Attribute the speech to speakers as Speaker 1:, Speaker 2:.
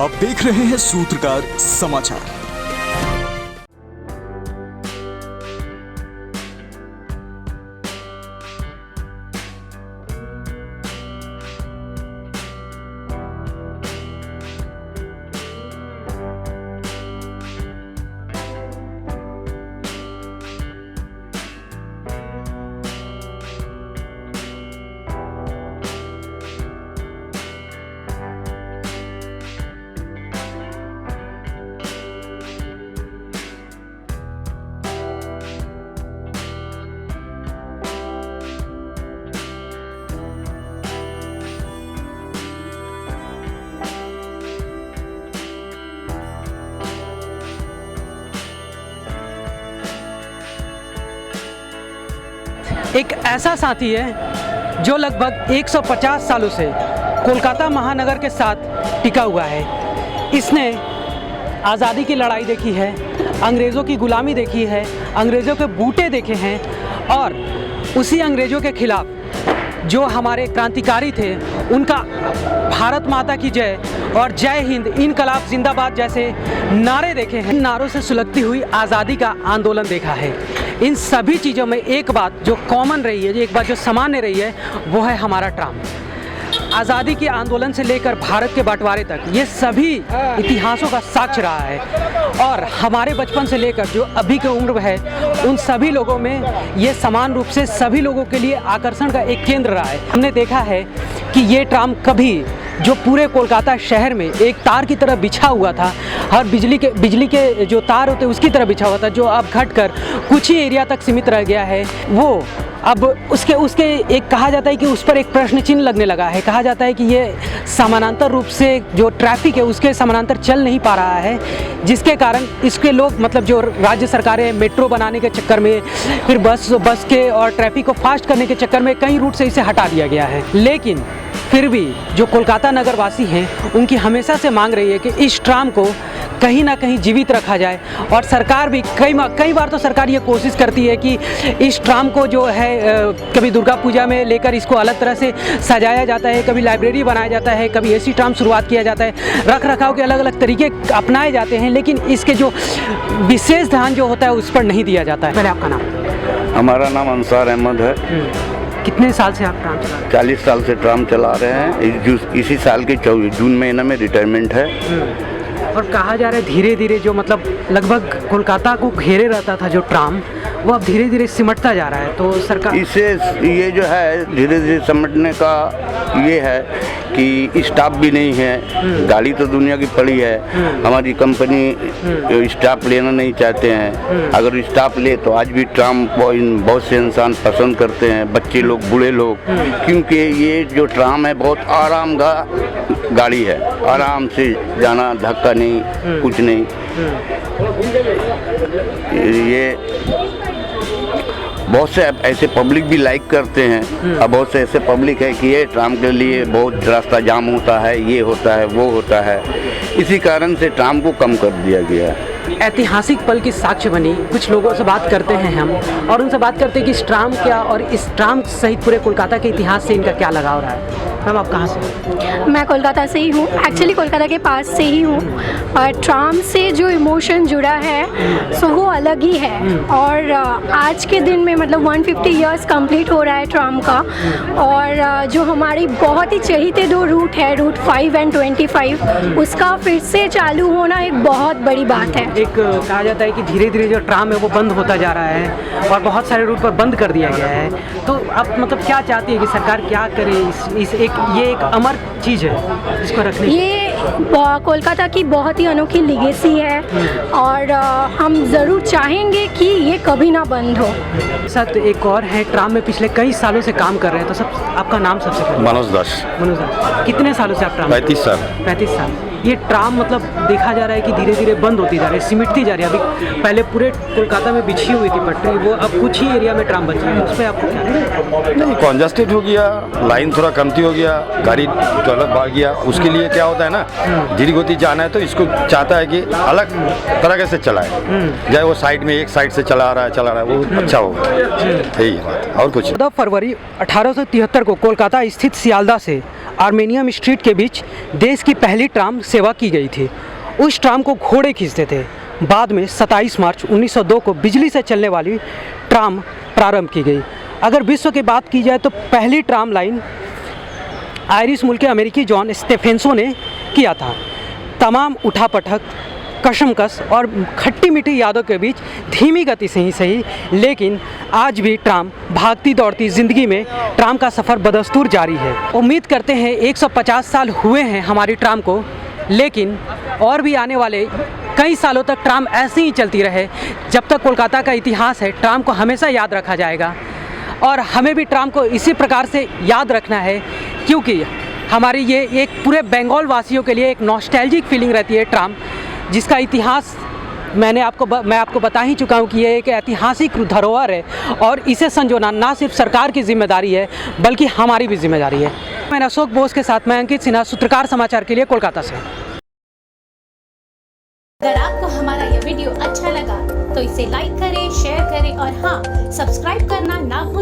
Speaker 1: आप देख रहे हैं सूत्रकार समाचार।
Speaker 2: एक ऐसा साथी है जो लगभग 150 सालों से कोलकाता महानगर के साथ टिका हुआ है। इसने आज़ादी की लड़ाई देखी है, अंग्रेज़ों की गुलामी देखी है, अंग्रेज़ों के बूटे देखे हैं और उसी अंग्रेज़ों के खिलाफ जो हमारे क्रांतिकारी थे उनका भारत माता की जय और जय हिंद, इनकलाब जिंदाबाद जैसे नारे देखे हैं। इन नारों से सुलगती हुई आज़ादी का आंदोलन देखा है। इन सभी चीज़ों में एक बात जो कॉमन रही है, एक बात जो सामान्य रही है, वो है हमारा ट्राम। आज़ादी के आंदोलन से लेकर भारत के बंटवारे तक ये सभी इतिहासों का साक्ष्य रहा है और हमारे बचपन से लेकर जो अभी की उम्र है उन सभी लोगों में ये समान रूप से सभी लोगों के लिए आकर्षण का एक केंद्र रहा है। हमने देखा है कि ये ट्राम कभी जो पूरे कोलकाता शहर में एक तार की तरह बिछा हुआ था, हर बिजली के जो तार होते उसकी तरह बिछा हुआ था, जो अब घटकर कुछ ही एरिया तक सीमित रह गया है। वो अब उसके एक कहा जाता है कि उस पर एक प्रश्न चिन्ह लगने लगा है। कहा जाता है कि ये समानांतर रूप से जो ट्रैफिक है उसके समानांतर चल नहीं पा रहा है, जिसके कारण इसके लोग मतलब जो राज्य सरकारें मेट्रो बनाने के चक्कर में, फिर बस के और ट्रैफिक को फास्ट करने के चक्कर में कई रूट से इसे हटा दिया गया है। लेकिन फिर भी जो कोलकाता नगर वासी हैं उनकी हमेशा से मांग रही है कि इस ट्राम को कहीं ना कहीं जीवित रखा जाए और सरकार भी कई बार तो सरकार ये कोशिश करती है कि इस ट्राम को जो है कभी दुर्गा पूजा में लेकर इसको अलग तरह से सजाया जाता है, कभी लाइब्रेरी बनाया जाता है, कभी ऐसी ट्राम शुरुआत किया जाता है, रख रखाव के अलग अलग तरीके अपनाए जाते हैं, लेकिन इसके जो विशेष ध्यान जो होता है उस पर नहीं दिया जाता है। पहले आपका नाम?
Speaker 3: हमारा नाम अंसार अहमद है।
Speaker 2: कितने साल से आप ट्राम चला रहे हैं?
Speaker 3: 40 साल से ट्राम चला रहे हैं। इसी साल के जून महीने में रिटायरमेंट है।
Speaker 2: और कहा जा रहा है धीरे धीरे जो मतलब लगभग कोलकाता को घेरे रहता था जो ट्राम, वो अब धीरे धीरे सिमटता जा रहा है। तो सरकार
Speaker 3: इसे ये जो है धीरे धीरे सिमटने का ये है कि स्टाफ भी नहीं है। गाड़ी तो दुनिया की पड़ी है, हमारी कंपनी स्टाफ लेना नहीं चाहते हैं। अगर स्टाफ ले तो आज भी ट्राम बहुत से इंसान पसंद करते हैं, बच्चे लोग, बूढ़े लोग, क्योंकि ये जो ट्राम है बहुत आराम गाड़ी है, आराम से जाना, धक्का नहीं, कुछ नहीं। ये बहुत से ऐसे पब्लिक भी लाइक करते हैं और बहुत से ऐसे पब्लिक है कि ये ट्राम के लिए बहुत रास्ता जाम होता है, ये होता है, वो होता है। इसी कारण से ट्राम को कम कर दिया गया है।
Speaker 2: ऐतिहासिक पल की साक्ष्य बनी। कुछ लोगों से बात करते हैं हम और उनसे बात करते हैं कि इस ट्राम क्या और इस ट्राम सहित पूरे कोलकाता के इतिहास से इनका क्या लगाव रहा है। मैम आप कहाँ से?
Speaker 4: मैं कोलकाता से ही हूँ, एक्चुअली कोलकाता के पास से ही हूँ और ट्राम से जो इमोशन जुड़ा है सो वो अलग ही है। और आज के दिन में मतलब 150 इयर्स कंप्लीट हो रहा है ट्राम का और जो हमारी बहुत ही चहीते दो रूट है, रूट 5 और 25, उसका फिर से चालू होना एक बहुत बड़ी बात है।
Speaker 2: एक कहा जाता है कि धीरे धीरे जो ट्राम है वो बंद होता जा रहा है और बहुत सारे रूट पर बंद कर दिया गया है। तो आप मतलब क्या चाहती है कि सरकार क्या करे? ये एक अमर चीज़ है इसको रखने।
Speaker 4: ये कोलकाता की बहुत ही अनोखी लिगेसी है और हम ज़रूर चाहेंगे कि ये कभी ना बंद हो।
Speaker 2: साथ एक और है ट्राम में पिछले कई सालों से काम कर रहे हैं, तो सब आपका नाम सबसे पहले?
Speaker 3: मनोज दास।
Speaker 2: मनोज दास, कितने सालों से आप ट्राम?
Speaker 3: 35 साल।
Speaker 2: 35 साल। ये ट्राम मतलब देखा जा रहा है कि धीरे धीरे बंद होती जा रही है, सिमटती जा रही है। अभी पहले पूरे कोलकाता में बिछी हुई थी पटरी, वो अब कुछ ही एरिया में ट्राम बची है। उस पर आपको क्या?
Speaker 5: नहीं, कॉन्जस्टेड हो गया, लाइन थोड़ा कमती हो गया, गाड़ी अलग भाग गया। उसके लिए क्या होता है ना, धीरे गति जाना है तो इसको चाहता है कि अलग तरह से चलाए, चाहे वो साइड में एक साइड से चला रहा है वो अच्छा होगा। यही बात और कुछ।
Speaker 2: 14 फरवरी 1873 को कोलकाता स्थित सियालदा से आर्मेनियम स्ट्रीट के बीच देश की पहली ट्राम सेवा की गई थी। उस ट्राम को घोड़े खींचते थे। बाद में 27 मार्च 1902 को बिजली से चलने वाली ट्राम प्रारंभ की गई। अगर विश्व की बात की जाए तो पहली ट्राम लाइन आयरिश मूल के अमेरिकी जॉन स्टेफेंसो ने किया था। तमाम उठापटक, कशमकश और खट्टी मीठी यादों के बीच धीमी गति से ही सही, लेकिन आज भी ट्राम भागती दौड़ती ज़िंदगी में ट्राम का सफ़र बदस्तूर जारी है। उम्मीद करते हैं 150 साल हुए हैं हमारी ट्राम को, लेकिन और भी आने वाले कई सालों तक ट्राम ऐसे ही चलती रहे। जब तक कोलकाता का इतिहास है, ट्राम को हमेशा याद रखा जाएगा और हमें भी ट्राम को इसी प्रकार से याद रखना है, क्योंकि हमारी ये एक पूरे बंगाल वासियों के लिए एक नॉस्टैल्जिक फीलिंग रहती है ट्राम, जिसका इतिहास मैं आपको बता ही चुका हूँ कि ये एक ऐतिहासिक धरोहर है और इसे संजोना ना सिर्फ सरकार की जिम्मेदारी है बल्कि हमारी भी जिम्मेदारी है। मैं अशोक बोस के साथ मैं अंकित सिन्हा, सूत्रकार समाचार के लिए कोलकाता से।
Speaker 6: अगर आपको हमारा यह वीडियो अच्छा लगा तो इसे लाइक करें, शेयर करें और हाँ, सब्सक्राइब करना ना भूलें।